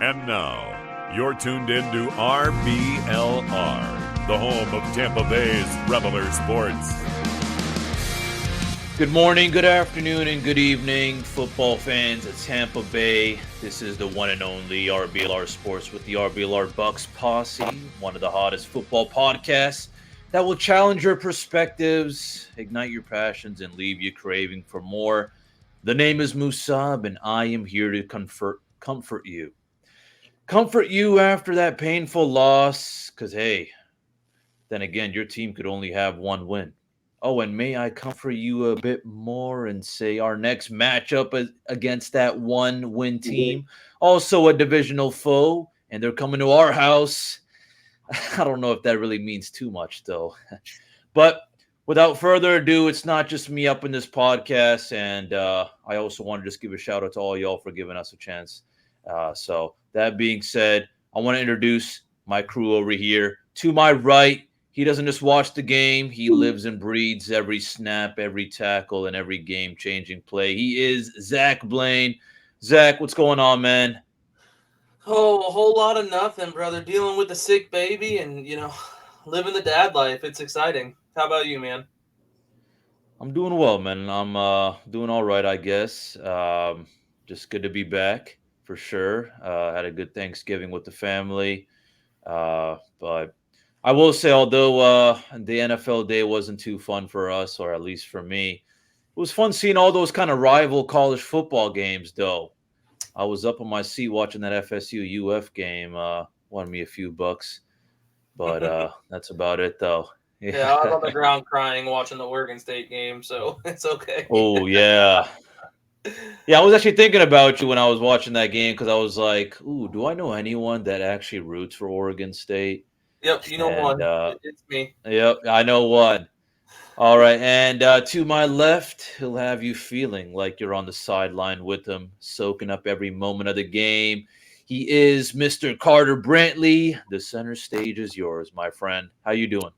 And now, you're tuned into RBLR, the home of Tampa Bay's RBLR Sports. Good morning, good afternoon, and good evening, football fans of Tampa Bay. This is the one and only RBLR Sports with the RBLR Bucs posse, one of the hottest football podcasts that will challenge your perspectives, ignite your passions, and leave you craving for more. The name is Musab, and I am here to comfort you. Comfort you after that painful loss, because hey, then again, your team could only have one win. Oh, and may I comfort you a bit more and say our next matchup against that one win team, also a divisional foe, and they're coming to our house. I don't know if that really means too much, though. But without further ado, it's not just me up in this podcast, and I also want to just give a shout out to all y'all for giving us a chance. So that being said, I want to introduce my crew over here. To my right, he doesn't just watch the game. He lives and breathes every snap, every tackle, and every game-changing play. He is Zach Blaine. Zach, what's going on, man? Oh, a whole lot of nothing, brother. Dealing with a sick baby and, living the dad life. It's exciting. How about you, man? I'm doing well, man. I'm doing all right, I guess. Just good to be back for sure. Had a good Thanksgiving with the family. But I will say, although the NFL day wasn't too fun for us, or at least for me, it was fun seeing all those kind of rival college football games, though. I was up on my seat watching that FSU UF game. Won me a few bucks, but that's about it, though. Yeah, I was on the ground crying watching the Oregon State game, so it's okay. Oh, yeah. Yeah, I was actually thinking about you when I was watching that game because I was like, "Ooh, do I know anyone that actually roots for Oregon State?" Yep, you know And one. It's me. yep, I know one. All right, and to my left, he'll have you feeling like you're on the sideline with him, soaking up every moment of the game. He is Mr. Carter Brantley. The center stage is yours, my friend. How you doing?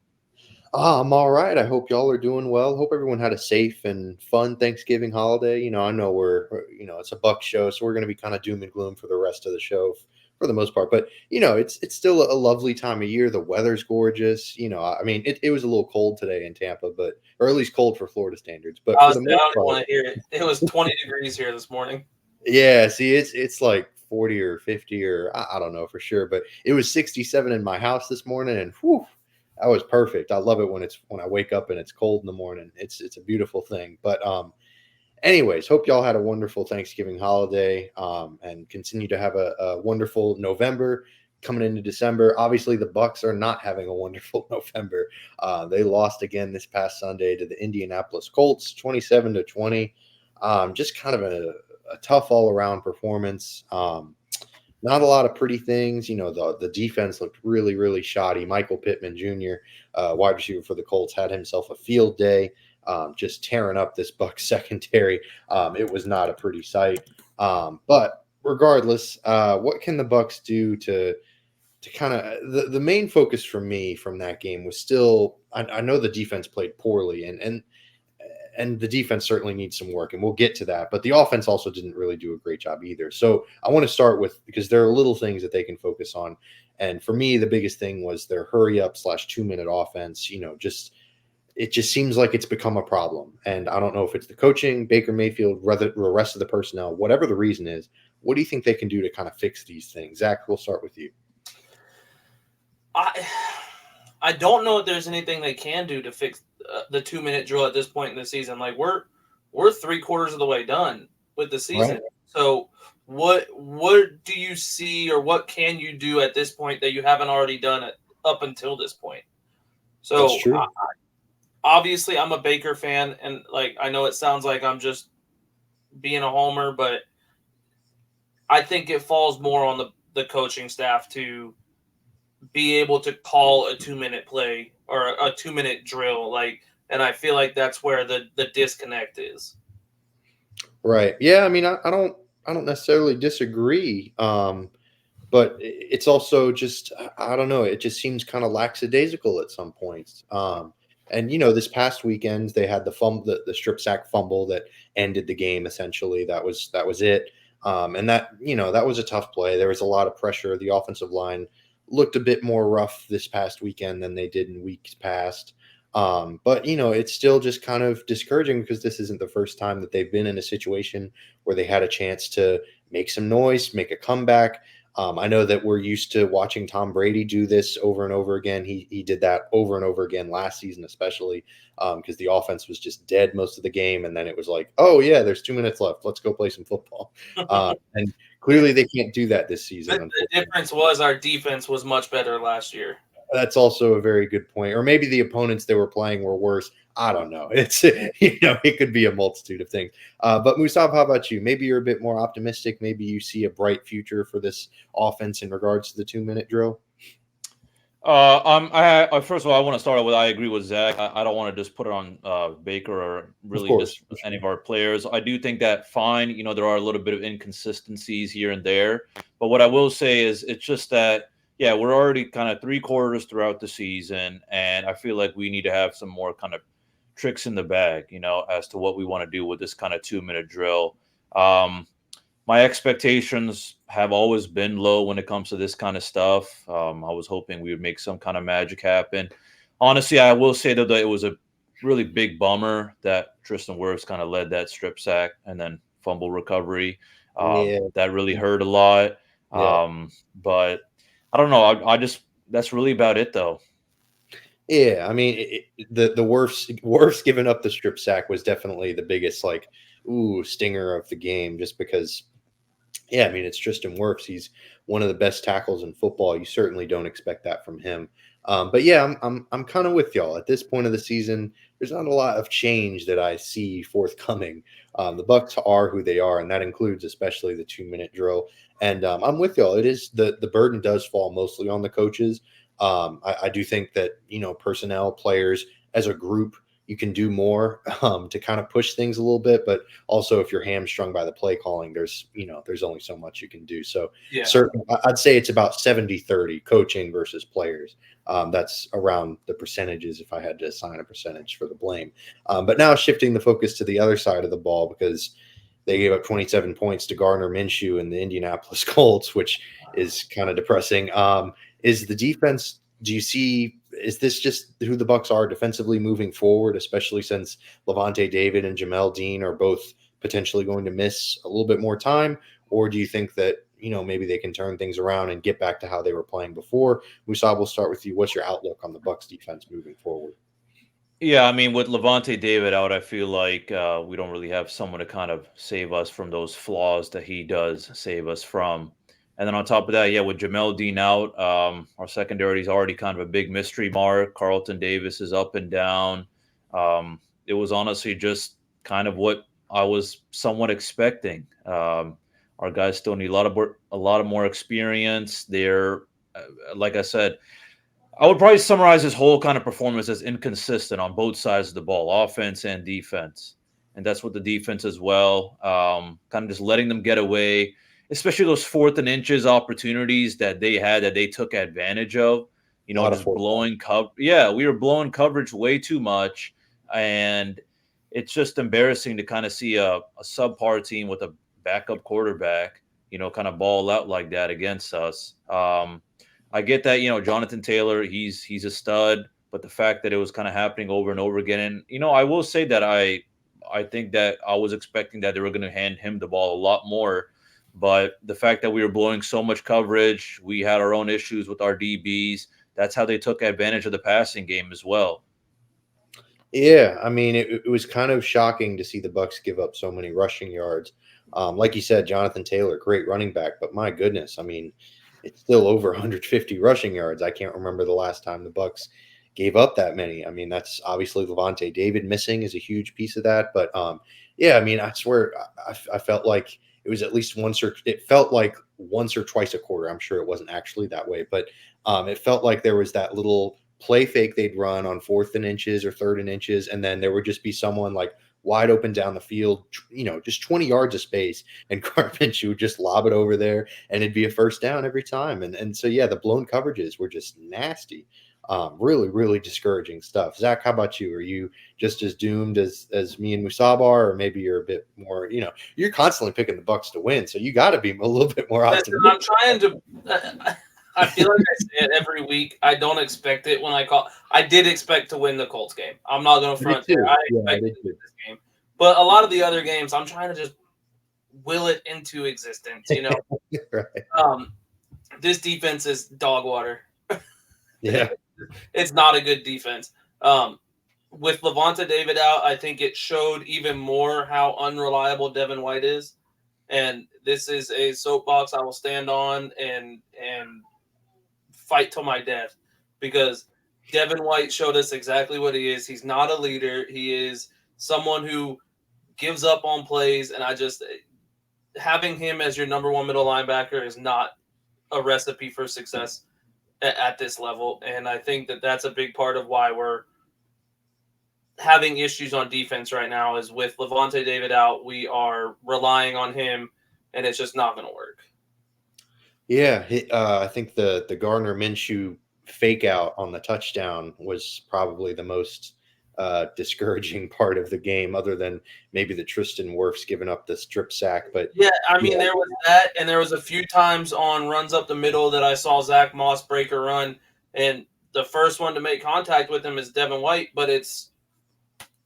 I'm all right. I hope y'all are doing well. Hope everyone had a safe and fun Thanksgiving holiday. I know it's a Buck show, so we're going to be kind of doom and gloom for the rest of the show for the most part. But it's still a lovely time of year. The weather's gorgeous. I mean, it was a little cold today in Tampa, or at least cold for Florida standards. But I for the don't most part, want to hear it. It was 20 degrees here this morning. yeah. See, it's like 40 or 50 or I don't know for sure, but it was 67 in my house this morning, and whew, that was perfect. I love it when I wake up and it's cold in the morning. It's a beautiful thing. But anyways, hope y'all had a wonderful Thanksgiving holiday and continue to have a wonderful November coming into December. Obviously, the Bucs are not having a wonderful November. They lost again this past Sunday to the Indianapolis Colts, 27-20. Just kind of a tough all around performance. Not a lot of pretty things. The defense looked really, really shoddy. Michael Pittman Jr., wide receiver for the Colts, had himself a field day, just tearing up this Bucs secondary. It was not a pretty sight. But regardless, what can the Bucs do to kind of the main focus for me from that game was still I know the defense played poorly and the defense certainly needs some work, and we'll get to that. But the offense also didn't really do a great job either. So I want to start with, because there are little things that they can focus on. And for me, the biggest thing was their hurry up / 2-minute offense. It just seems like it's become a problem. And I don't know if it's the coaching, Baker Mayfield, the rest of the personnel, whatever the reason is. What do you think they can do to kind of fix these things? Zach, we'll start with you. I don't know if there's anything they can do to fix the 2-minute drill at this point in the season. Like we're 3/4 of the way done with the season. Right. So what do you see, or what can you do at this point that you haven't already done up until this point? So that's true. Obviously, I'm a Baker fan, and I know it sounds like I'm just being a homer, but I think it falls more on the coaching staff to be able to call a 2-minute play or a 2-minute drill. And I feel like that's where the disconnect is. Right. Yeah. I mean, I don't necessarily disagree. But it's also just, I don't know. It just seems kind of lackadaisical at some points. And this past weekend they had the strip sack fumble that ended the game. Essentially, that was it. And that, that was a tough play. There was a lot of pressure. The offensive line looked a bit more rough this past weekend than they did in weeks past. But it's still just kind of discouraging because this isn't the first time that they've been in a situation where they had a chance to make some noise, make a comeback. I know that we're used to watching Tom Brady do this over and over again. He did that over and over again last season, especially because the offense was just dead most of the game, and then it was like, oh yeah, there's 2 minutes left. Let's go play some football. And clearly they can't do that this season. But the difference was our defense was much better last year. That's also a very good point. Or maybe the opponents they were playing were worse. I don't know. It's it could be a multitude of things. But Musab, how about you? Maybe you're a bit more optimistic. Maybe you see a bright future for this offense in regards to the 2-minute drill. First of all, I want to start with I agree with Zach. I don't want to just put it on Baker or really just any of our players. I do think that fine. There are a little bit of inconsistencies here and there, but what I will say is it's just that we're already kind of 3 quarters throughout the season, and I feel like we need to have some more kind of tricks in the bag, as to what we want to do with this kind of 2-minute drill. My expectations have always been low when it comes to this kind of stuff. I was hoping we would make some kind of magic happen. Honestly, I will say that it was a really big bummer that Tristan Wirfs kind of led that strip sack and then fumble recovery. That really hurt a lot. But I don't know. I just that's really about it, though. Yeah, I mean, the Wirfs giving up the strip sack was definitely the biggest stinger of the game, just because. Yeah, I mean, it's Tristan Wirfs. He's one of the best tackles in football. You certainly don't expect that from him. But yeah, I'm kind of with y'all. At this point of the season, there's not a lot of change that I see forthcoming. The Bucs are who they are, and that includes especially the 2-minute drill. And I'm with y'all. It is the burden does fall mostly on the coaches. I do think that personnel, players as a group, you can do more to kind of push things a little bit, but also if you're hamstrung by the play calling, there's only so much you can do. So certainly I'd say it's about 70-30 coaching versus players. That's around the percentages if I had to assign a percentage for the blame. But now shifting the focus to the other side of the ball, because they gave up 27 points to Gardner Minshew and the Indianapolis Colts, which is kind of depressing. Is the defense, is this just who the Bucs are defensively moving forward, especially since Levante David and Jamel Dean are both potentially going to miss a little bit more time? Or do you think that, maybe they can turn things around and get back to how they were playing before? Musab, we'll start with you. What's your outlook on the Bucs defense moving forward? Yeah, I mean, with Levante David out, I feel like we don't really have someone to kind of save us from those flaws that he does save us from. And then on top of that, with Jamel Dean out, our secondary is already kind of a big mystery mark. Carlton Davis is up and down. It was honestly just kind of what I was somewhat expecting. Our guys still need a lot of more experience. They're, like I said, I would probably summarize his whole kind of performance as inconsistent on both sides of the ball, offense and defense. And that's what the defense as well. Kind of just letting them get away, especially those 4th and inches opportunities that they had that they took advantage of. Just blowing cover. Yeah, we were blowing coverage way too much. And it's just embarrassing to kind of see a subpar team with a backup quarterback, kind of ball out like that against us. I get that, Jonathan Taylor, he's a stud, but the fact that it was kind of happening over and over again, and I will say that I think that I was expecting that they were going to hand him the ball a lot more, but the fact that we were blowing so much coverage, we had our own issues with our DBs. That's how they took advantage of the passing game as well. Yeah, I mean, it was kind of shocking to see the Bucs give up so many rushing yards. Like you said, Jonathan Taylor, great running back, but my goodness, I mean, it's still over 150 rushing yards. I can't remember the last time the Bucs gave up that many. I mean, that's obviously Levante David missing is a huge piece of that. But I mean, I swear I felt like it was at least once or twice a quarter. I'm sure it wasn't actually that way, but it felt like there was that little play fake they'd run on 4th and inches or 3rd and inches, and then there would just be someone like wide open down the field, just 20 yards of space, and Minshew would just lob it over there, and it'd be a first down every time. And so, the blown coverages were just nasty. Really, really discouraging stuff. Zach, how about you? Are you just as doomed as me and Musab are, or maybe you're a bit more? You're constantly picking the Bucs to win, so you got to be a little bit more Listen, optimistic. I'm trying to. I feel like I say it every week. I don't expect it when I call. I did expect to win the Colts game. I'm not going to I did front there. too. I Yeah, I expected did to too. win this game, but a lot of the other games, I'm trying to just will it into existence. Right. This defense is dog water. Yeah. It's not a good defense. With Levante David out, I think it showed even more how unreliable Devin White is. And this is a soapbox I will stand on and fight till my death, because Devin White showed us exactly what he is. He's not a leader. He is someone who gives up on plays, and having him as your number one middle linebacker is not a recipe for success at this level. And I think that that's a big part of why we're having issues on defense right now, is with Levante David out, we are relying on him, and it's just not going to work. Yeah, I think the Gardner Minshew fake out on the touchdown was probably the most discouraging part of the game, other than maybe the Tristan Wirfs giving up the strip sack. But Yeah, I mean, there was that, and there was a few times on runs up the middle that I saw Zach Moss break a run, and the first one to make contact with him is Devin White, but it's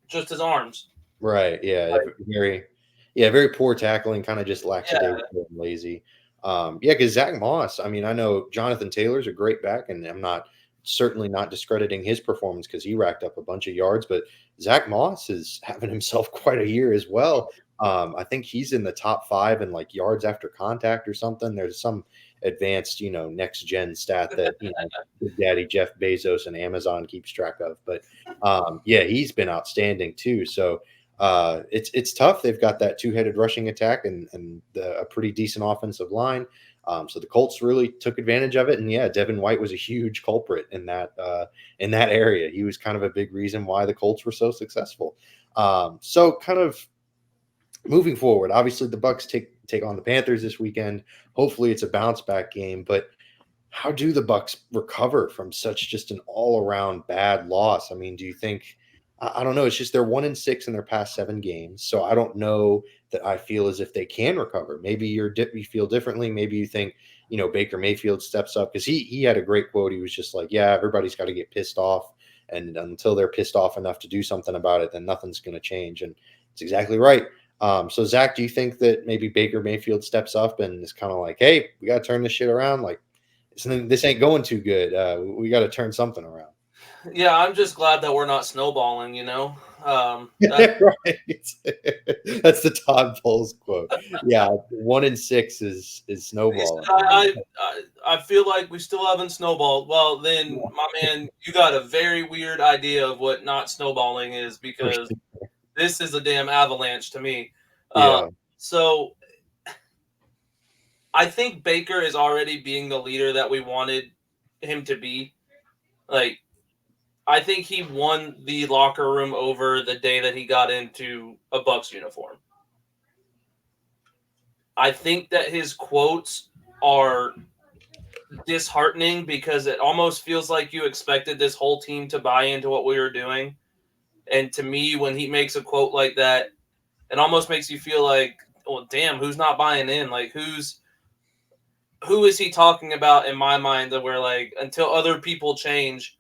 just his arms. right, yeah, very poor tackling, kind of just lackadaisical Yeah, and lazy. Yeah, because Zach Moss, I mean, I know Jonathan Taylor's a great back, and I'm certainly not discrediting his performance because he racked up a bunch of yards, but Zach Moss is having himself quite a year as well. I think he's in the top 5 in like yards after contact or something. There's some advanced, next gen stat that Big Daddy Jeff Bezos and Amazon keeps track of. But yeah, he's been outstanding too. So it's tough. They've got that 2-headed rushing attack and a pretty decent offensive line. So the Colts really took advantage of it, and yeah, Devin White was a huge culprit in that area. He was kind of a big reason why the Colts were so successful. So kind of moving forward, obviously the Bucs take on the Panthers this weekend. Hopefully it's a bounce back game, but how do the Bucs recover from such just an all around bad loss? I mean, do you think? I don't know. It's just they're 1-6 in their past 7 games, so I don't know that I feel as if they can recover. Maybe you feel differently. Maybe you think Baker Mayfield steps up, because he had a great quote. He was just like, "Yeah, everybody's got to get pissed off, and until they're pissed off enough to do something about it, then nothing's going to change." And it's exactly right. So Zach, do you think that maybe Baker Mayfield steps up and is kind of like, "Hey, we got to turn this shit around. Like, this ain't going too good. We got to turn something around." yeah, I'm just glad that we're not snowballing. Right. That's the Todd Bowles quote. Yeah, 1-6 is snowballing. I feel like we still haven't snowballed. Well, then, my man, you got a very weird idea of what not snowballing is, because this is a damn avalanche to me. Yeah. So I think Baker is already being the leader that we wanted him to be. Like, I think he won the locker room over the day that he got into a Bucs uniform. I think that his quotes are disheartening, because it almost feels like you expected this whole team to buy into what we were doing. And to me, when he makes a quote like that, it almost makes you feel like, well, damn, who's not buying in? Like, who is he talking about in my mind, that we're like, until other people change,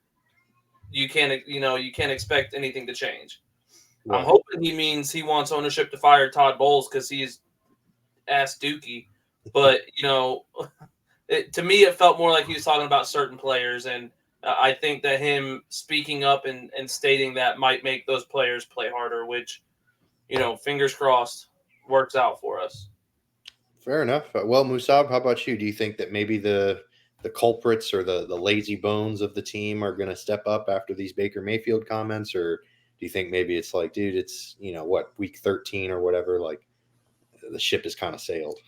you can't expect anything to change. Right. I'm hoping he means he wants ownership to fire Todd Bowles because he's ass dookie. But, to me, it felt more like he was talking about certain players. And I think that him speaking up and stating that might make those players play harder, which, fingers crossed, works out for us. Fair enough. Well, Musab, how about you? Do you think that maybe the culprits or the lazy bones of the team are going to step up after these Baker Mayfield comments, or do you think maybe it's like, dude, it's week 13 or whatever, like the ship has kind of sailed?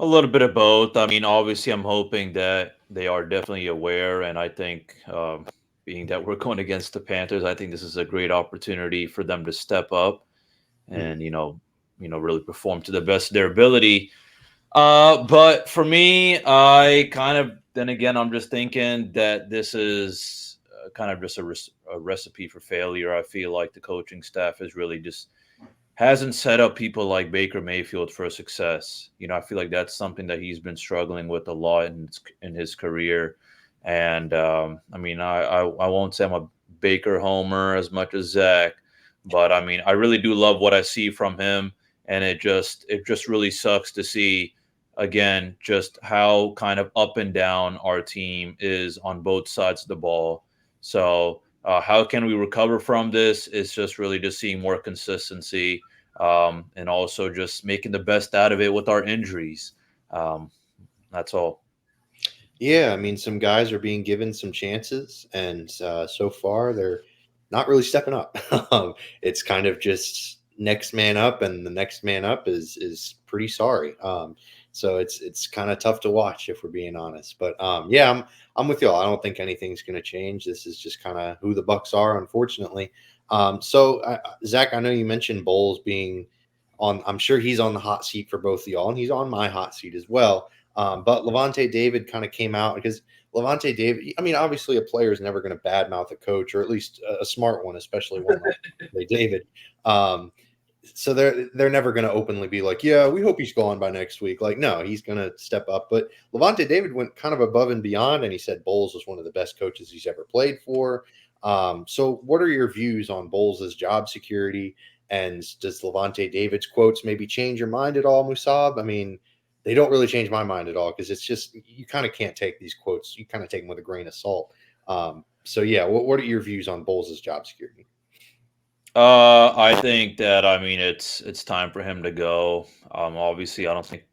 A little bit of both. I mean, obviously, I'm hoping that they are definitely aware, and I think, being that we're going against the Panthers, I think this is a great opportunity for them to step up and really perform to the best of their ability. But for me, I kind of then again, I'm just thinking that this is kind of just a recipe for failure. I feel like the coaching staff is really just hasn't set up people like Baker Mayfield for success. I feel like that's something that he's been struggling with a lot in his career. And I mean, I won't say I'm a Baker homer as much as Zach, but I mean, I really do love what I see from him, and it just really sucks to see again just how kind of up and down our team is on both sides of the ball. So how can we recover from this? It's just really just seeing more consistency, and also just making the best out of it with our injuries. Um, that's all. Yeah, I mean, some guys are being given some chances, and so far they're not really stepping up. It's kind of just next man up, and the next man up is pretty sorry. So it's kind of tough to watch if we're being honest. But yeah, I'm with y'all. I don't think anything's going to change. This is just kind of who the Bucks are, unfortunately. Zach, I know you mentioned Bowles being on. I'm sure he's on the hot seat for both of y'all, and he's on my hot seat as well. But Levante David kind of came out because Levante David, I mean, obviously a player is never going to badmouth a coach, or at least a smart one, especially one like Levante David. Um, so they're never going to openly be like, yeah, we hope he's gone by next week. Like, no, he's going to step up. But Levante David went kind of above and beyond, and he said Bowles was one of the best coaches he's ever played for. So what are your views on Bowles' job security? And does Levante David's quotes maybe change your mind at all, Musab? I mean, they don't really change my mind at all because it's just you kind of can't take these quotes. You kind of take them with a grain of salt. So yeah, what are your views on Bowles' job security? I think that I mean it's time for him to go. Obviously, I don't think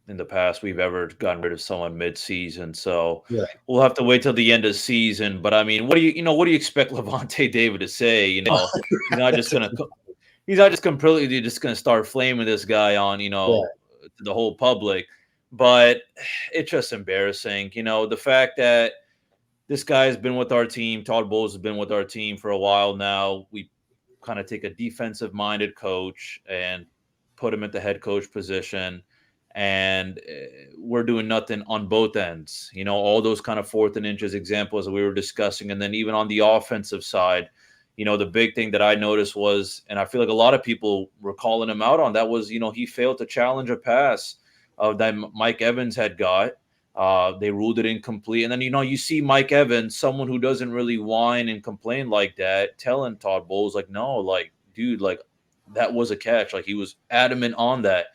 in the past we've ever gotten rid of someone mid-season, so Right. we'll have to wait till the end of the season. But I mean, what do you expect Levante David to say? He's not just gonna he's not just completely just gonna start flaming this guy on Right. to the whole public. But it's just embarrassing, the fact that this guy's been with our team. Todd Bowles has been with our team for a while now. We kind of take a defensive minded coach and put him at the head coach position. And we're doing nothing on both ends. All those kind of fourth and inches examples that we were discussing. And then even on the offensive side, the big thing that I noticed was, and I feel like a lot of people were calling him out on that was, he failed to challenge a pass that Mike Evans had got. They ruled it incomplete. And then, you see Mike Evans, someone who doesn't really whine and complain like that, telling Todd Bowles, like, no, like, dude, like, that was a catch. Like, he was adamant on that.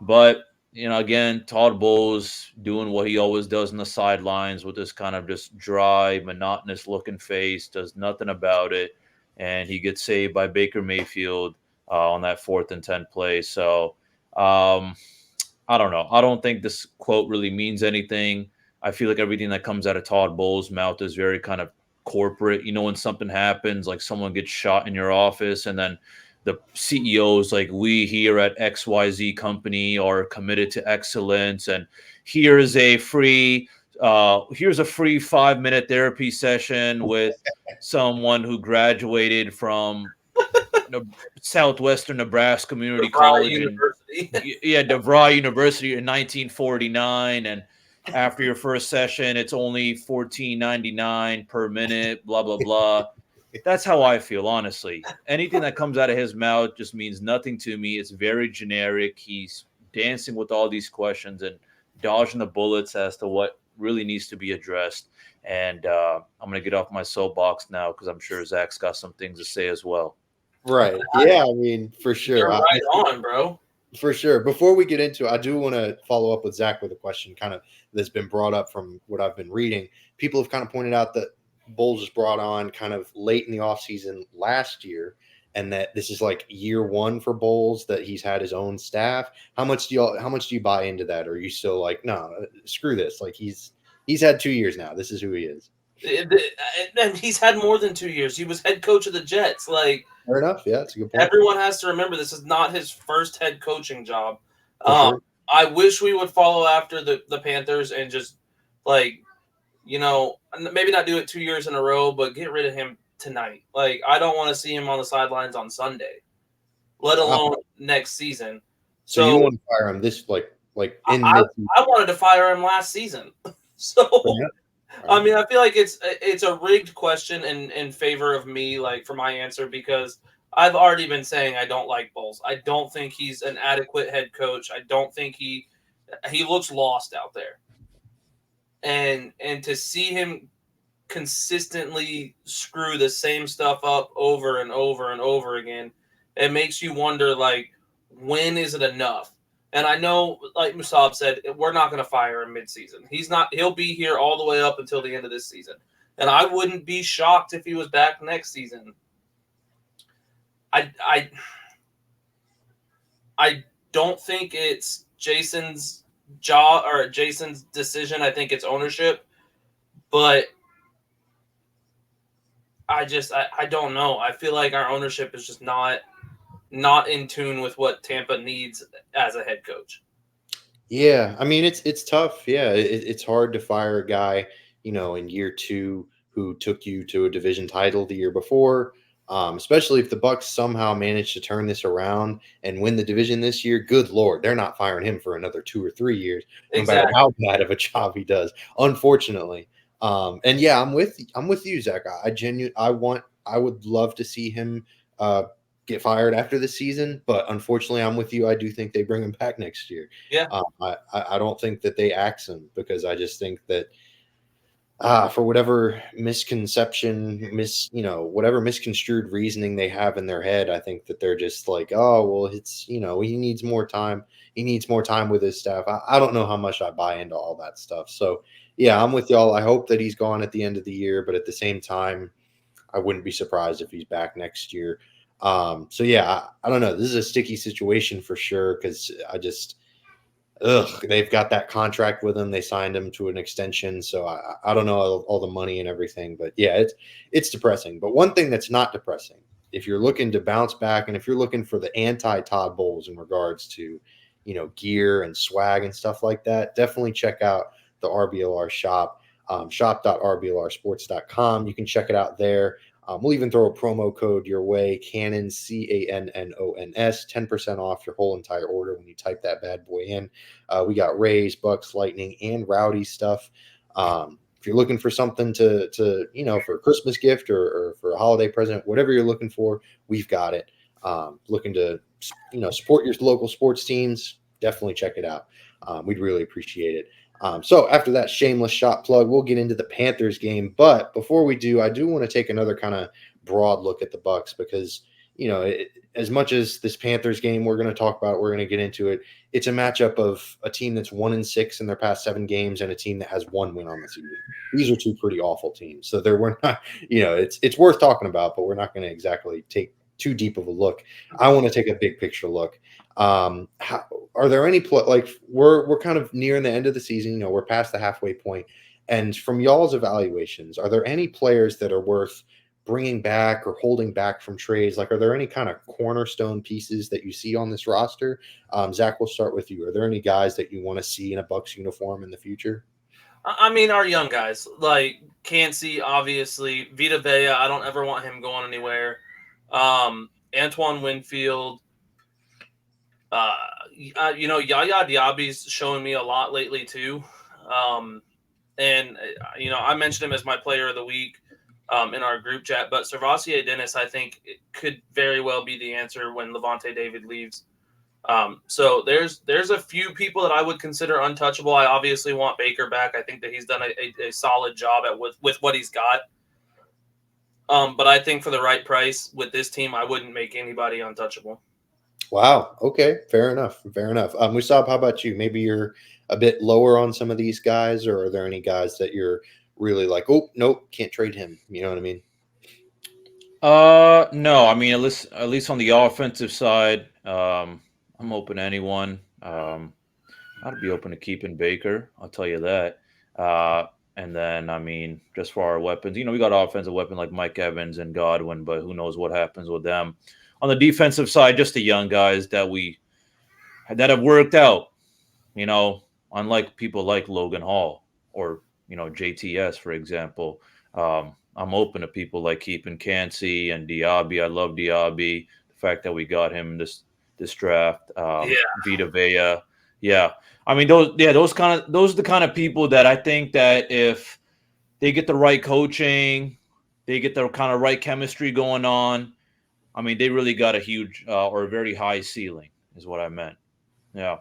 But, again, Todd Bowles doing what he always does in the sidelines with this kind of just dry, monotonous looking face, does nothing about it. And he gets saved by Baker Mayfield on that 4th and 10 play. So, I don't know. I don't think this quote really means anything. I feel like everything that comes out of Todd Bowles' mouth is very kind of corporate. When something happens, like someone gets shot in your office, and then the CEO's like, we here at XYZ company are committed to excellence, and here's a free here's a free 5-minute therapy session with someone who graduated from Southwestern Nebraska Community College and University. yeah, DeVry University in 1949, and after your first session, it's only $14.99 per minute. Blah blah blah. That's how I feel, honestly. Anything that comes out of his mouth just means nothing to me. It's very generic. He's dancing with all these questions and dodging the bullets as to what really needs to be addressed. And I'm gonna get off my soapbox now because I'm sure Zach's got some things to say as well. Right. Yeah, I mean, for sure. You're right on, bro. For sure. Before we get into it, I do want to follow up with Zach with a question kind of that's been brought up from what I've been reading. People have kind of pointed out that Bulls was brought on kind of late in the offseason last year, and that this is like year one for Bulls, that he's had his own staff. How much do you buy into that? Or are you still like, no, screw this? Like he's had 2 years now. This is who he is. And he's had more than 2 years. He was head coach of the Jets. Like, Fair enough. Yeah, that's a good point. everyone has to remember this is not his first head coaching job. For sure. I wish we would follow after the Panthers and just, like, maybe not do it 2 years in a row, but get rid of him tonight. Like, I don't want to see him on the sidelines on Sunday, let alone next season. So you want to fire him this, like, like I, in I mid. I wanted to fire him last season. So I mean, I feel like it's a rigged question in favor of me, like for my answer, because I've already been saying I don't like Bowles. I don't think he's an adequate head coach. I don't think he looks lost out there. And to see him consistently screw the same stuff up over and over and over again, it makes you wonder, like, when is it enough? And I know, like Musab said, we're not going to fire him midseason. He'll be here all the way up until the end of this season. And I wouldn't be shocked if he was back next season. I don't think it's Jason's job or Jason's decision. I think it's ownership. But I don't know. I feel like our ownership is just not in tune with what Tampa needs as a head coach. Yeah, I mean it's tough. Yeah, it's hard to fire a guy, in year two who took you to a division title the year before. Especially if the Bucs somehow manage to turn this around and win the division this year. Good Lord, they're not firing him for another 2 or 3 years, no matter Exactly. how bad of a job he does. Unfortunately, and yeah, I'm with you, Zach. I would love to see him uh, get fired after the season, but unfortunately, I'm with you. I do think they bring him back next year. Yeah. I don't think that they axe him because I just think that for whatever misconception, whatever misconstrued reasoning they have in their head, I think that they're just like, oh, well, he needs more time. He needs more time with his staff. I don't know how much I buy into all that stuff. So, yeah, I'm with y'all. I hope that he's gone at the end of the year, but at the same time, I wouldn't be surprised if he's back next year. So yeah, I don't know. This is a sticky situation for sure because they've got that contract with him. They signed him to an extension, so I don't know all the money and everything, but yeah, it's depressing. But one thing that's not depressing, if you're looking to bounce back, and if you're looking for the anti Todd Bowles in regards to gear and swag and stuff like that, definitely check out the RBLR shop. Shop.rblrsports.com. You can check it out there. We'll even throw a promo code your way, Cannon, CANNONS, 10% off your whole entire order when you type that bad boy in. We got Rays, Bucks, Lightning, and Rowdy stuff. If you're looking for something to for a Christmas gift or for a holiday present, whatever you're looking for, we've got it. Looking to support your local sports teams, definitely check it out. We'd really appreciate it. So after that shameless shot plug, we'll get into the Panthers game. But before we do, I do want to take another kind of broad look at the Bucs because as much as this Panthers game we're going to talk about, we're going to get into it. It's a matchup of a team that's 1-6 in their past 7 games and a team that has 1 win on the season. These are 2 pretty awful teams, so we're not, it's worth talking about, but we're not going to exactly take too deep of a look. I want to take a big picture look. Are there any we're kind of near the end of the season, we're past the halfway point, and from y'all's evaluations, are there any players that are worth bringing back or holding back from trades? Like, are there any kind of cornerstone pieces that you see on this roster? Zach, we'll start with you. Are there any guys that you want to see in a Bucs uniform in the future? I mean, our young guys, like Cansey, obviously. Vita Vea, I don't ever want him going anywhere. Antoine Winfield. Yaya Diaby's showing me a lot lately too. And I mentioned him as my player of the week in our group chat, but Servassier Dennis, I think, it could very well be the answer when Levante David leaves. So there's a few people that I would consider untouchable. I obviously want Baker back. I think that he's done a solid job with what he's got. But I think for the right price with this team, I wouldn't make anybody untouchable. Wow. Okay. Fair enough. Fair enough. Musab, how about you? Maybe you're a bit lower on some of these guys, or are there any guys that you're really like, oh, nope, can't trade him? You know what I mean? No. I mean, at least on the offensive side, I'm open to anyone. I'd be open to keeping Baker. I'll tell you that. And then, I mean, just for our weapons, we got offensive weapon like Mike Evans and Godwin, but who knows what happens with them. On the defensive side, just the young guys that have worked out. Unlike people like Logan Hall or JTS, for example. I'm open to people like keeping Cansey and Diaby. I love Diaby. The fact that we got him this draft. Yeah. Vita Vea. Yeah. I mean, those are the kind of people that I think that if they get the right coaching, they get the kind of right chemistry going on. I mean, they really got a huge or a very high ceiling, is what I meant. Yeah.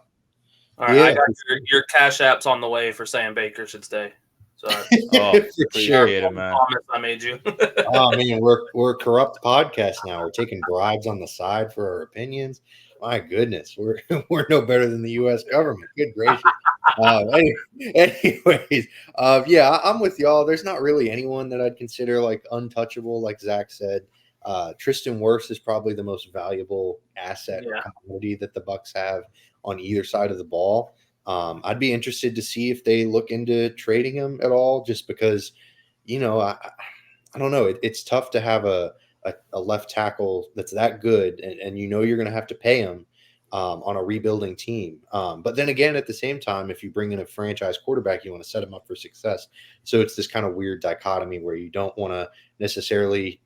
All right, I Yeah, got your cash apps on the way for saying Baker should stay. So Oh, for sure. appreciate it, man. promise I made you. Oh man, we're a corrupt podcast now. We're taking bribes on the side for our opinions. My goodness, we're we're no better than the U.S. government. Good gracious. Anyways, yeah, I'm with y'all. There's not really anyone that I'd consider like untouchable, like Zach said. Tristan Wirfs is probably the most valuable asset or Yeah. commodity that the Bucs have on either side of the ball. I'd be interested to see if they look into trading him at all, just because, you know, I don't know. It's tough to have a left tackle that's that good, and you know you're going to have to pay him on a rebuilding team. But then again, at the same time, if you bring in a franchise quarterback, you want to set him up for success. So it's this kind of weird dichotomy where you don't want to necessarily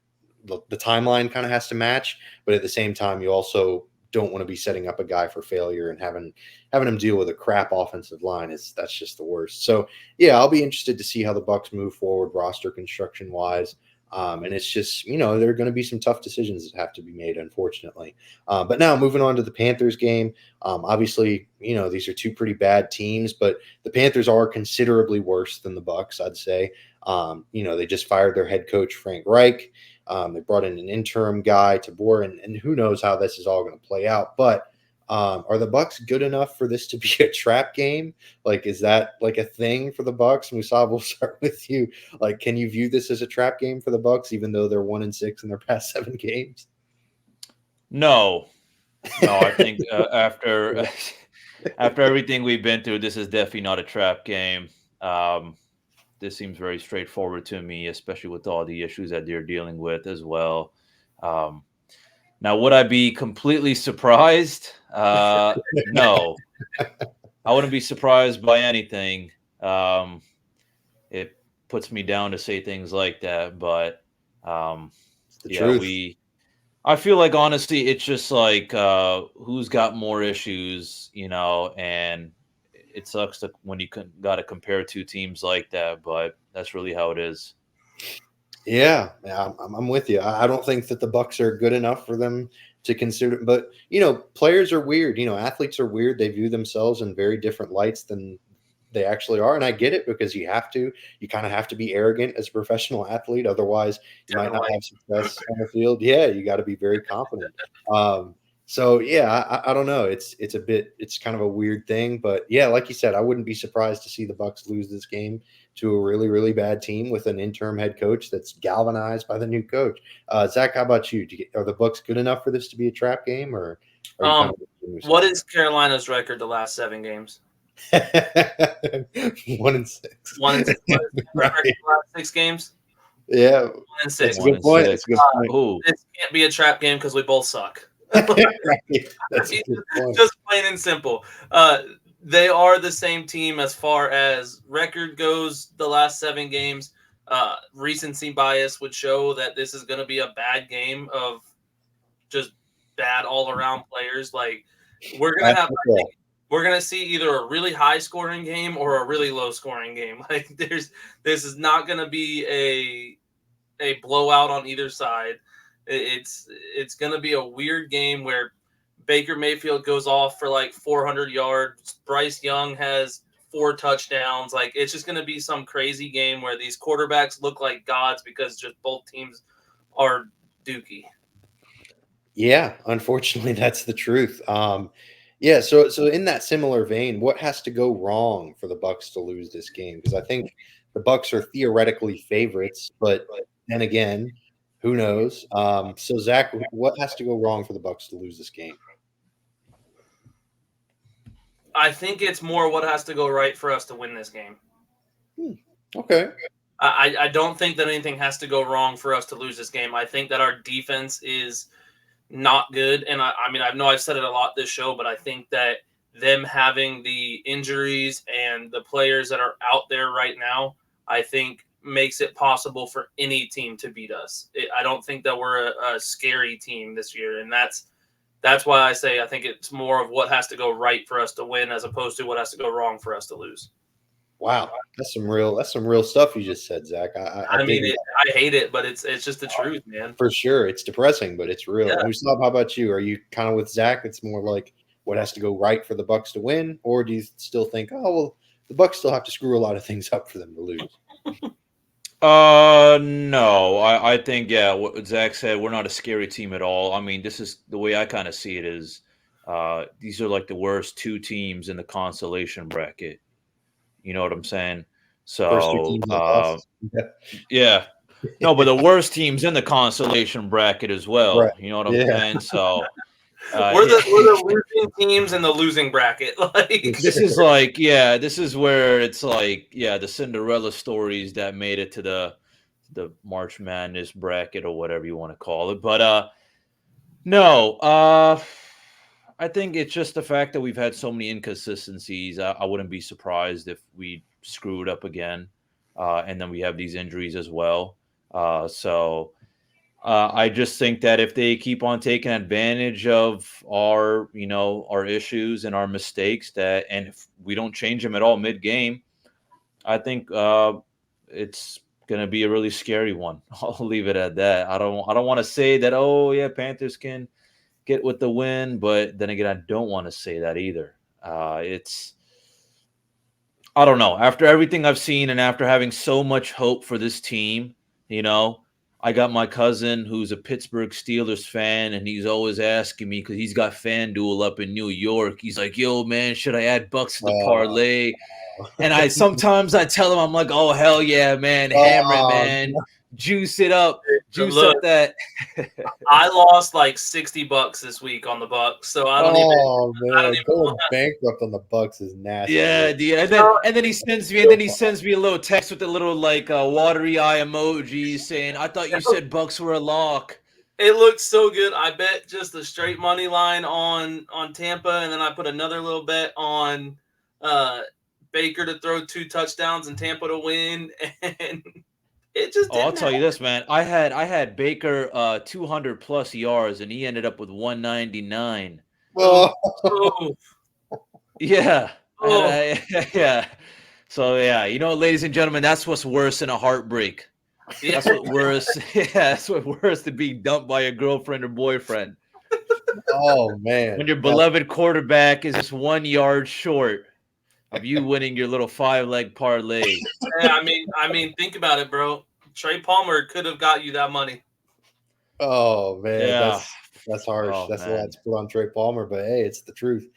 the timeline kind of has to match, but at the same time, you also don't want to be setting up a guy for failure and having him deal with a crap offensive line. That's just the worst. So yeah, I'll be interested to see how the Bucs move forward roster construction wise. And it's just, there are going to be some tough decisions that have to be made, unfortunately. But now moving on to the Panthers game, obviously, these are two pretty bad teams, but the Panthers are considerably worse than the Bucs, I'd say. They just fired their head coach, Frank Reich. They brought in an interim guy, Tabor, and who knows how this is all going to play out. But are the Bucs good enough for this to be a trap game? Like, is that like a thing for the Bucs? Musab, we'll start with you. Like, can you view this as a trap game for the Bucs, even though they're 1-6 in their past 7 games? No, I think after after everything we've been through, this is definitely not a trap game. This seems very straightforward to me, especially with all the issues that they're dealing with as well. Um, Now, would I be completely surprised? No, I wouldn't be surprised by anything. It puts me down to say things like that, but It's the yeah, truth. I feel like honestly, it's just like who's got more issues, and it sucks when you got to compare two teams like that, but that's really how it is. Yeah, I'm with you. I don't think that the Bucs are good enough for them to consider. But players are weird. Athletes are weird. They view themselves in very different lights than they actually are, and I get it because you have to. You kind of have to be arrogant as a professional athlete, otherwise you might not Definitely. have success on the field. Yeah, you got to be very confident. So yeah, I don't know. It's kind of a weird thing, but yeah, like you said, I wouldn't be surprised to see the Bucs lose this game to a really, really bad team with an interim head coach that's galvanized by the new coach. Zach, how about you? Are the Bucs good enough for this to be a trap game, or are you kind of What is Carolina's record the last 7 games? 1-6? 1-6. What is the Right. record the last 6 games? Yeah, 1-6. that's a One good and point. six. That's a good point. Who? This can't be a trap game because we both suck. Right. That's a good point. Just plain and simple. They are the same team as far as record goes. The last 7 games, recency bias would show that this is going to be a bad game of just bad all around players. Like we're gonna That's have, football. we're gonna see either a really high scoring game or a really low scoring game. Like this is not gonna be a blowout on either side. It's gonna be a weird game where Baker Mayfield goes off for like 400 yards. Bryce Young has 4 touchdowns. Like it's just going to be some crazy game where these quarterbacks look like gods because just both teams are dookie. Yeah, unfortunately, that's the truth. Yeah, so in that similar vein, what has to go wrong for the Bucs to lose this game? Because I think the Bucs are theoretically favorites, but then again, who knows? So Zach, what has to go wrong for the Bucs to lose this game? I think it's more what has to go right for us to win this game. Okay. I don't think that anything has to go wrong for us to lose this game. I think that our defense is not good. And I mean, I know I've said it a lot this show, but I think that them having the injuries and the players that are out there right now, I think makes it possible for any team to beat us. I don't think that we're a scary team this year. And that's why I say I think it's more of what has to go right for us to win as opposed to what has to go wrong for us to lose. Wow, that's some real stuff you just said, Zach. I I dig mean, I hate it, but it's just the truth, man. for sure. It's depressing, but it's real. Yeah. Hussab, how about you? Are you kind of with Zach? It's more like what has to go right for the Bucs to win, or do you still think, oh well, the Bucs still have to screw a lot of things up for them to lose? No, I think what Zach said, we're not a scary team at all. I mean, this is the way I kind of see it is, these are like the worst two teams in the consolation bracket. You know what I'm saying? First two So, teams that lost. Yeah. yeah, no, but the worst teams in the consolation bracket as Right. well. You know what I'm Yeah. saying? So, We're the losing teams in the losing bracket. Like this is like, this is where it's like, the Cinderella stories that made it to the March Madness bracket or whatever you want to call it. But no, I think it's just the fact that we've had so many inconsistencies. I wouldn't be surprised if we screwed up again, and then we have these injuries as well. So I just think that if they keep on taking advantage of our issues and our mistakes, and if we don't change them at all mid-game, I think it's going to be a really scary one. I'll leave it at that. I don't want to say that, oh yeah, Panthers can get with the win, but then again, I don't want to say that either. I don't know. After everything I've seen and after having so much hope for this team, I got my cousin who's a Pittsburgh Steelers fan, and he's always asking me because he's got FanDuel up in New York. He's like, "Yo, man, should I add Bucks to the parlay?" And I sometimes tell him, I'm like, "Oh hell yeah, man, hammer it, man, juice it up, juice up that." I lost like $60 this week on the Bucs, so I don't man, even going bankrupt on the Bucs is nasty. Yeah, dude. And then he sends me a little text with a little like watery eye emoji saying, "I thought you said Bucks were a lock." It looked so good. I bet just a straight money line on Tampa, and then I put another little bet on Baker to throw 2 touchdowns and Tampa to win, and it just didn't I'll tell you this, man. I had Baker 200 plus yards, and he ended up with 199. Oh. Yeah. Oh. Yeah. So ladies and gentlemen, that's what's worse than a heartbreak. Yeah. That's what worse. Yeah, that's what worse than being dumped by a girlfriend or boyfriend. Oh man. When your beloved quarterback is just 1 yard short of you winning your little 5-leg parlay. Yeah, I mean, think about it, bro. Trey Palmer could have got you that money. Oh man, Yeah. that's harsh. Oh, That's a man. lot to put on Trey Palmer, but hey, it's the truth.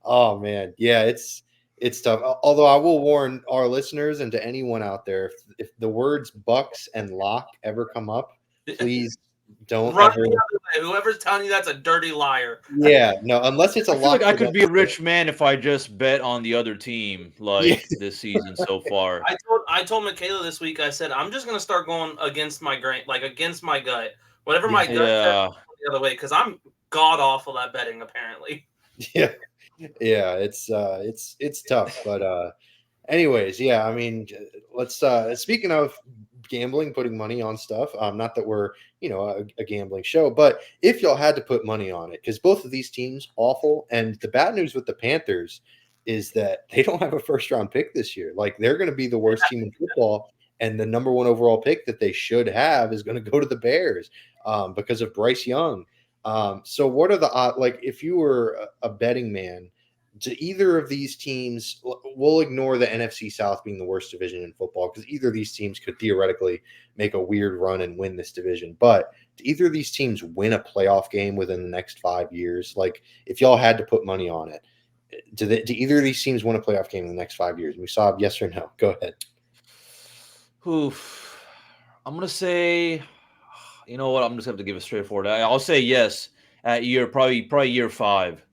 Oh man, yeah, it's tough. Although I will warn our listeners and to anyone out there, if the words Bucks and lock ever come up, please don't Run ever. the other way. Whoever's telling you that's a dirty liar. Yeah, no, unless it's a I feel lock. like I for could them. be a rich man if I just bet on the other team this season so far. I told Michaela this week, I said, I'm just gonna start going against my grain, like against my gut. Whatever my gut says the other way, because I'm god awful at betting, apparently. Yeah. Yeah, it's tough. But anyways, yeah, I mean, let's speaking of gambling, putting money on stuff, not that we're a gambling show, but if y'all had to put money on it, because both of these teams awful, and the bad news with the Panthers is that they don't have a first round pick this year. Like, they're going to be the worst team in football, and the number 1 overall pick that they should have is going to go to the Bears because of Bryce Young. So what are the like, if you were a betting man to either of these teams, we'll ignore the NFC South being the worst division in football, because either of these teams could theoretically make a weird run and win this division. But do either of these teams win a playoff game within the next 5 years? Like, if y'all had to put money on it, do either of these teams win a playoff game in the next 5 years? We saw yes or no. Go ahead. Oof. I'm gonna say, you know what? I'm just gonna have to give a straightforward. I'll say yes at probably year 5,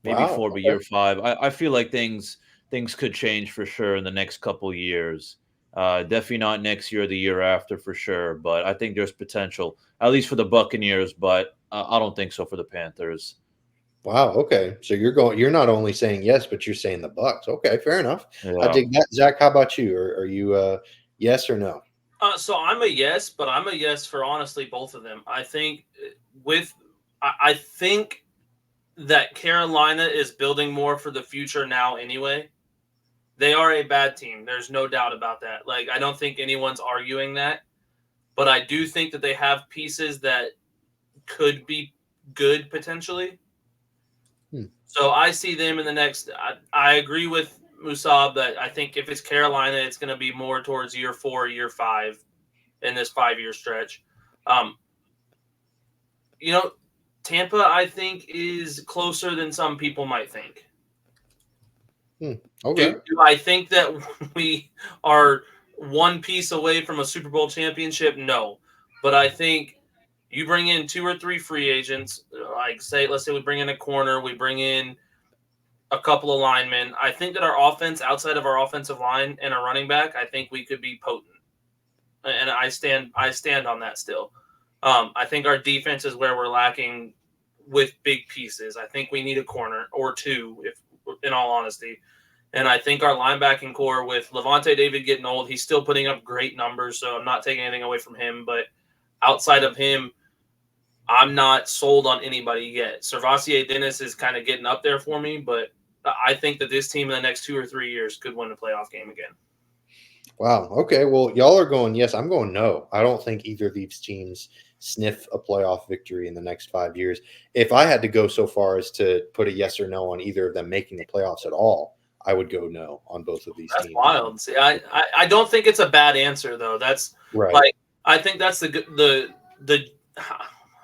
maybe Wow, 4, but year 5. I feel like things could change for sure in the next couple years. Definitely not next year or the year after for sure, but I think there's potential, at least for the Buccaneers, but I don't think so for the Panthers. Wow. Okay. So you're not only saying yes, but you're saying the Bucs. Okay. Fair enough. I Yeah. dig that. Zach, how about you? Are you yes or no? So I'm a yes, but I'm a yes for honestly both of them. I think I think that Carolina is building more for the future now anyway. They are a bad team. There's no doubt about that. Like, I don't think anyone's arguing that. But I do think that they have pieces that could be good potentially. So I see them in the next. I agree with Musab that I think if it's Carolina, it's going to be more towards year 4, year 5 in this 5-year stretch. Tampa, I think, is closer than some people might think. Okay. Do I think that we are one piece away from a Super Bowl championship? No. But I think you bring in 2 or 3 free agents, let's say we bring in a corner, we bring in a couple of linemen. I think that our offense, outside of our offensive line and our running back, I think we could be potent. And I stand on that still. I think our defense is where we're lacking with big pieces. I think we need a corner or 2, if in all honesty. And I think our linebacking core with Levante David getting old, he's still putting up great numbers, so I'm not taking anything away from him. But outside of him, I'm not sold on anybody yet. Servassier Dennis is kind of getting up there for me, but I think that this team in the next 2 or 3 years could win a playoff game again. Wow. Okay. Well, y'all are going yes. I'm going no. I don't think either of these teams sniff a playoff victory in the next 5 years. If I had to go so far as to put a yes or no on either of them making the playoffs at all, I would go no on both of these That's teams. wild. See, I don't think it's a bad answer though. That's right. Like, I think that's the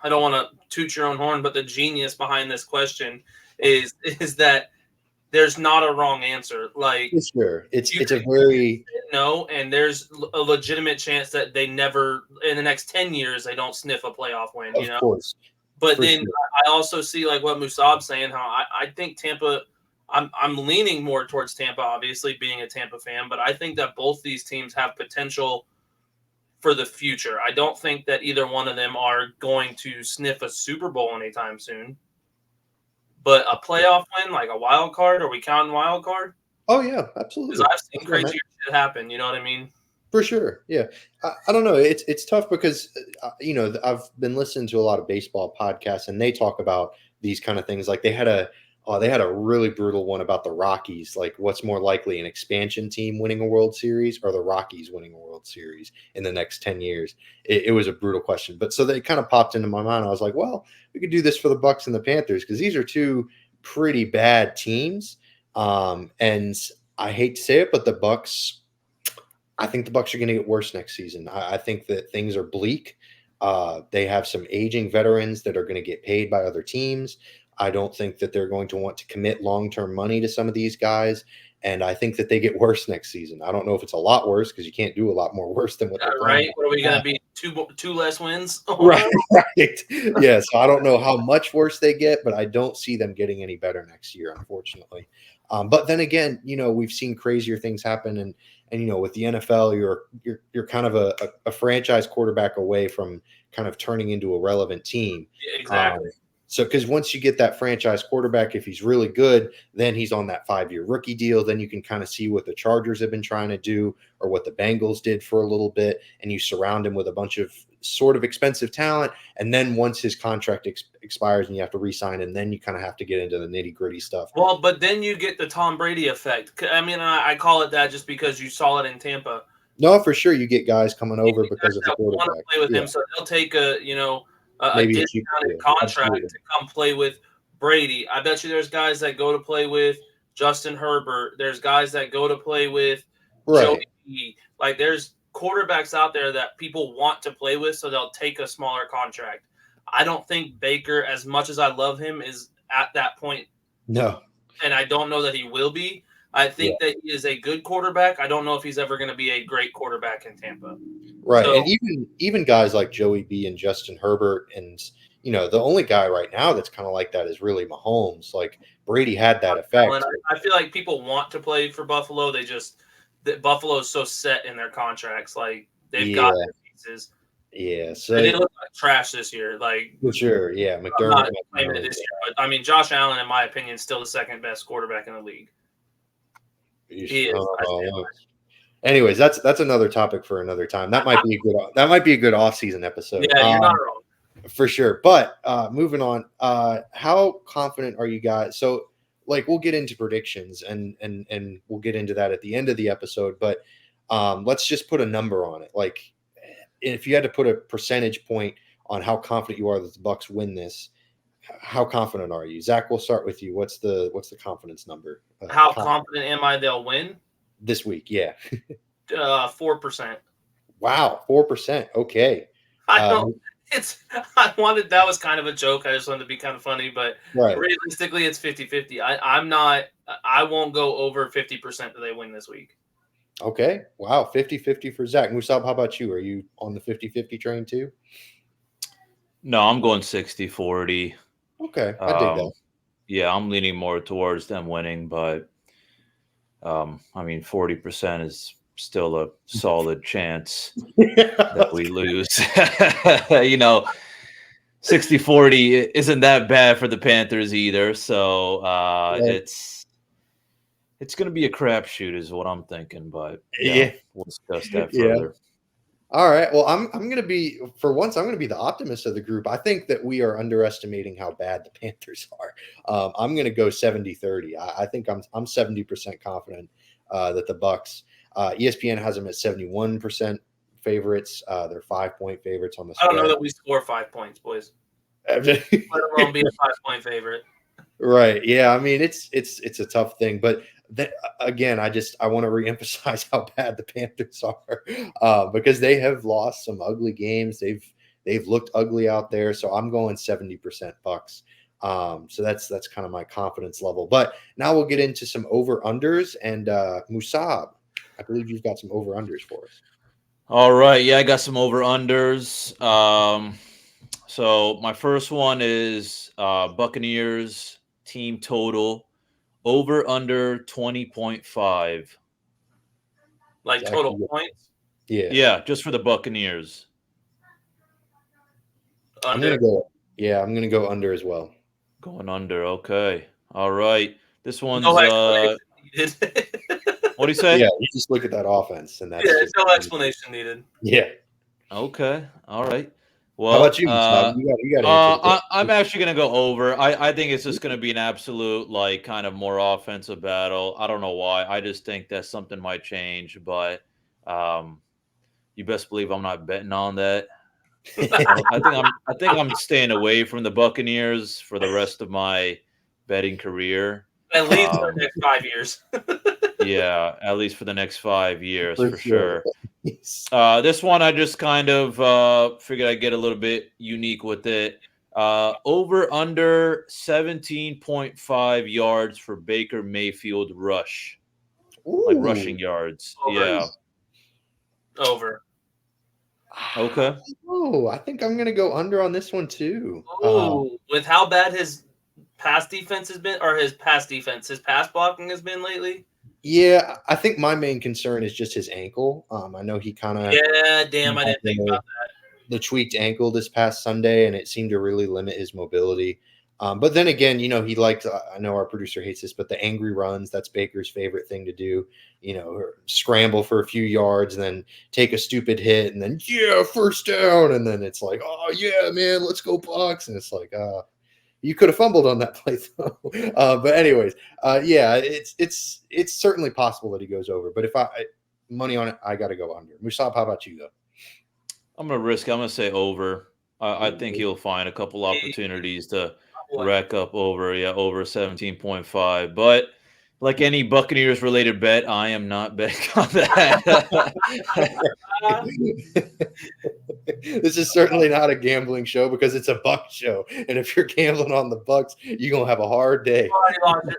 I don't want to toot your own horn, but the genius behind this question is that there's not a wrong answer. Like, sure, it's a very no, and there's a legitimate chance that they never in the next 10 years they don't sniff a playoff win. Of course. But then I also see like what Musab's saying, how I think Tampa. I'm leaning more towards Tampa, obviously being a Tampa fan, but I think that both these teams have potential for the future. I don't think that either one of them are going to sniff a Super Bowl anytime soon. But a playoff win, like a wild card, are we counting wild card? Oh yeah, absolutely. Because I've seen crazy shit happen. You know what I mean? For sure. Yeah. I don't know. It's tough because I've been listening to a lot of baseball podcasts and they talk about these kind of things. Like they had a really brutal one about the Rockies. Like, what's more likely, an expansion team winning a World Series or the Rockies winning a World Series in the next 10 years? It was a brutal question. But so they kind of popped into my mind. I was like, well, we could do this for the Bucs and the Panthers because these are 2 pretty bad teams. And I hate to say it, but I think the Bucs are going to get worse next season. I think that things are bleak. They have some aging veterans that are going to get paid by other teams. I don't think that they're going to want to commit long-term money to some of these guys. And I think that they get worse next season. I don't know if it's a lot worse because you can't do a lot more worse than what they're right. What are we going to be? Two less wins? Right. Yeah. So I don't know how much worse they get, but I don't see them getting any better next year, unfortunately. But then again, we've seen crazier things happen. And with the NFL, you're kind of a franchise quarterback away from kind of turning into a relevant team. Yeah, exactly. So, because once you get that franchise quarterback, if he's really good, then he's on that 5-year rookie deal. Then you can kind of see what the Chargers have been trying to do or what the Bengals did for a little bit. And you surround him with a bunch of sort of expensive talent. And then once his contract expires and you have to re-sign him, then you kind of have to get into the nitty gritty stuff. Well, but then you get the Tom Brady effect. I mean, I call it that just because you saw it in Tampa. No, for sure. You get guys coming over because of the quarterback. Want to play with him, so they'll take a discounted contract to come play with Brady. I bet you there's guys that go to play with Justin Herbert. There's guys that go to play with Joey B. Like, there's quarterbacks out there that people want to play with, so they'll take a smaller contract. I don't think Baker, as much as I love him, is at that point. No. And I don't know that he will be. I think that he is a good quarterback. I don't know if he's ever going to be a great quarterback in Tampa. Right. So, and even guys like Joey B and Justin Herbert and, the only guy right now that's kind of like that is really Mahomes. Like, Brady had that effect. I feel like people want to play for Buffalo. Buffalo is so set in their contracts. Like, they've got their pieces. Yeah. So they look like trash this year. Like, for sure. Yeah. McDermott. I'm not claiming it this year, but I mean, Josh Allen, in my opinion, is still the second best quarterback in the league. He is. Anyways, that's another topic for another time. That might be a good off-season episode. Yeah, you're not wrong. For sure. But moving on, how confident are you guys? So, like, we'll get into predictions and we'll get into that at the end of the episode. But let's just put a number on it. Like, if you had to put a percentage point on how confident you are that the Bucs win this, how confident are you? Zach, we'll start with you. What's the confidence number? How confident am I they'll win? This week? Yeah. 4%. Wow, 4%. Okay. I don't. I wanted, that was kind of a joke. I just wanted to be kind of funny, but Right. realistically, it's 50-50. I won't go over 50% that they win this week. Okay. Wow. 50-50 for Zach. Musab, how about you? Are you on the 50-50 train too? No, I'm going 60-40. Okay. I dig that. Yeah, I'm leaning more towards them winning, but I mean, 40% is still a solid chance that we lose. 60-40 isn't that bad for the Panthers either. So it's going to be a crapshoot is what I'm thinking, but Yeah. we'll discuss that further. All right. Well, I'm going to be, for once, I'm going to be the optimist of the group. I think that we are underestimating how bad the Panthers are. I'm going to go 70-30. I think I'm 70% confident that the Bucs, ESPN has them at 71% favorites. They're 5-point favorites on the spread. I don't know that we score 5 points, boys. Let alone be a 5-point favorite. Right. Yeah. I mean, it's a tough thing, but again, I want to reemphasize how bad the Panthers are because they have lost some ugly games. They've looked ugly out there. So I'm going 70% Bucs. So that's kind of my confidence level. But now we'll get into some over unders and Musab, I believe you've got some over unders for us. All right. Yeah, I got some over unders. So my first one is Buccaneers team total over under 20.5. Like total points? Yeah. Yeah, just for the Buccaneers. Under. I'm gonna go under as well. Going under. Okay. All right. This one's no explanation needed. What do you say? Yeah, you just look at that offense and that's no explanation needed. Yeah. Okay. All right. Well, how about you? You got I'm actually going to go over. I think it's just going to be an absolute, like, kind of more offensive battle. I don't know why. I just think that something might change, but you best believe I'm not betting on that. I think I'm staying away from the Buccaneers for the rest of my betting career. At least for the next 5 years. Yeah, at least for the next 5 years, for sure. This one, I just kind of figured I'd get a little bit unique with it. Over under 17.5 yards for Baker Mayfield rush. Ooh. Like rushing yards. Over. Yeah. Over. Okay. Oh, I think I'm going to go under on this one too. With how bad his pass defense has been, or his pass blocking has been lately. Yeah, I think my main concern is just his ankle. I know he kind of I didn't think about that. The tweaked ankle this past Sunday, and it seemed to really limit his mobility. But then again, he likes, I know our producer hates this, but the angry runs, that's Baker's favorite thing to do, scramble for a few yards and then take a stupid hit and then, first down. And then it's like, oh, yeah, man, let's go Bucs. And it's like, you could have fumbled on that play, though. But anyways, it's certainly possible that he goes over. But if money on it, I got to go under. Musab, how about you, though? I'm going to risk it. I'm going to say over. I think he'll find a couple opportunities to rack up over 17.5. But like any Buccaneers related bet, I am not betting on that. This is certainly not a gambling show because it's a Bucs show. And if you're gambling on the Bucs, you're going to have a hard day.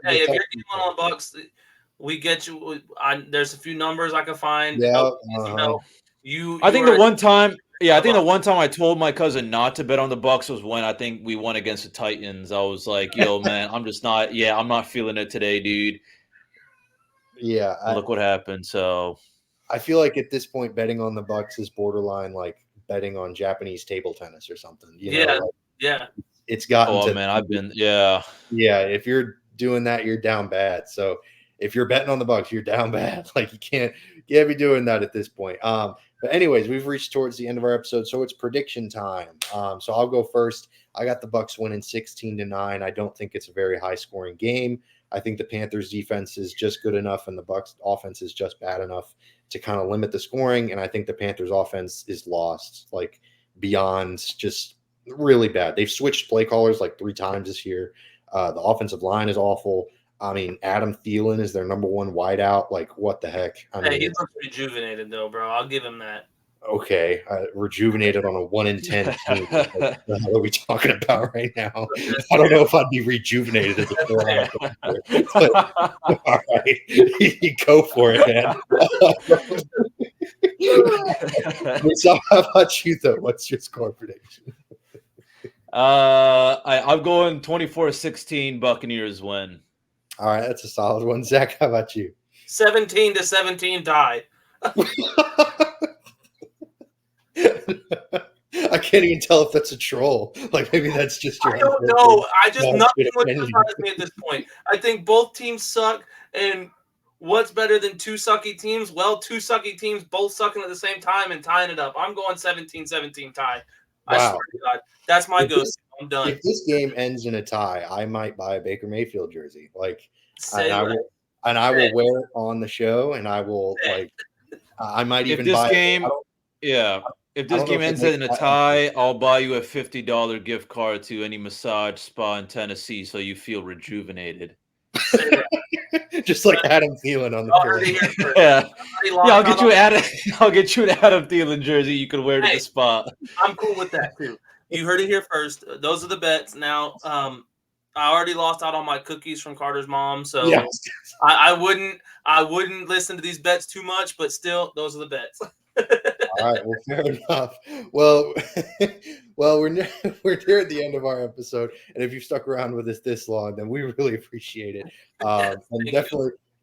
Hey, if you're gambling on Bucs, we get you. There's a few numbers I can find. Yeah. I think the one time I told my cousin not to bet on the Bucs was when I think we won against the Titans. I was like, yo, man, I'm not feeling it today, dude. Yeah. Look what happened. So I feel like at this point, betting on the Bucs is borderline like betting on Japanese table tennis or something. It's gotten Yeah. If you're doing that, you're down bad. So if you're betting on the Bucs, you're down bad. Like you can't be doing that at this point. But anyways, we've reached towards the end of our episode, so it's prediction time. So I'll go first. I got the Bucs winning 16-9. I don't think it's a very high scoring game. I think the Panthers defense is just good enough and the Bucs offense is just bad enough to kind of limit the scoring. And I think the Panthers offense is lost, like beyond just really bad. They've switched play callers like 3 times this year. The offensive line is awful. I mean, Adam Thielen is their number 1 wideout. Like, what the heck? I mean, Hey, he looks rejuvenated though, bro. I'll give him that. Okay, rejuvenated on a 1 in 10 team. What the hell are we talking about right now? I don't know if I'd be rejuvenated as a player. But, all right, go for it, man. So how about you, though? What's your score prediction? I'm going 24-16 Buccaneers win. All right, that's a solid one. Zach, how about you? 17-17 tie. I can't even tell if that's a troll. Like, maybe that's just your. I don't know. Nothing would surprise me at this point. I think both teams suck, and what's better than 2 sucky teams? Well, 2 sucky teams both sucking at the same time and tying it up. I'm going 17-17 tie. Wow. I swear to God, that's my ghost. I'm done. If this game ends in a tie, I might buy a Baker Mayfield jersey. Like, I will wear it on the show, and I will I might even buy If this game ends in a tie, I'll buy you a $50 gift card to any massage spa in Tennessee so you feel rejuvenated. Just like Adam Thielen on the I'll get you an Adam Thielen jersey you can wear to the spa. I'm cool with that too. You heard it here first. Those are the bets. Now, I already lost out on my cookies from Carter's mom, so yes. I wouldn't listen to these bets too much, but still, those are the bets. All right, well, fair enough. Well, we're near at the end of our episode, and if you've stuck around with us this long, then we really appreciate it. And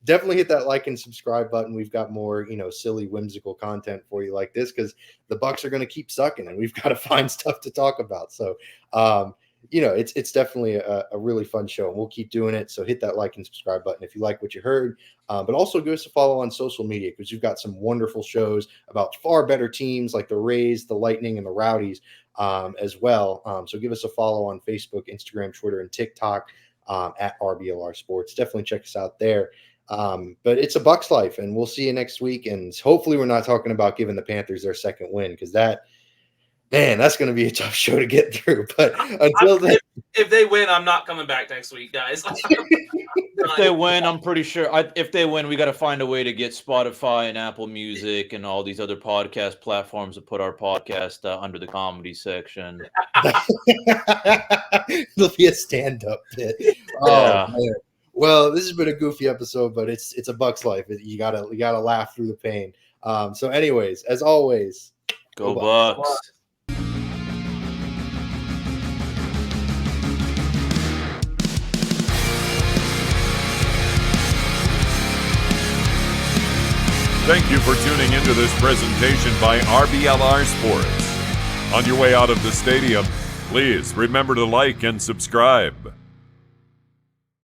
definitely hit that like and subscribe button. We've got more, silly, whimsical content for you like this because the Bucs are going to keep sucking, and we've got to find stuff to talk about. So, it's definitely a really fun show, and we'll keep doing it. So hit that like and subscribe button if you like what you heard. But also give us a follow on social media because you've got some wonderful shows about far better teams like the Rays, the Lightning, and the Rowdies as well. So give us a follow on Facebook, Instagram, Twitter, and TikTok at RBLR Sports. Definitely check us out there. But it's a Bucs life, and we'll see you next week. And hopefully we're not talking about giving the Panthers their second win because that's going to be a tough show to get through. But until then, if they win, I'm not coming back next week, guys. If they win, I'm pretty sure. If they win, we got to find a way to get Spotify and Apple Music and all these other podcast platforms to put our podcast under the comedy section. It'll be a stand-up bit. Yeah. Man. Well, this has been a goofy episode, but it's a Bucs life. You gotta laugh through the pain. So, anyways, as always, go Bucs. Thank you for tuning into this presentation by RBLR Sports. On your way out of the stadium, please remember to like and subscribe.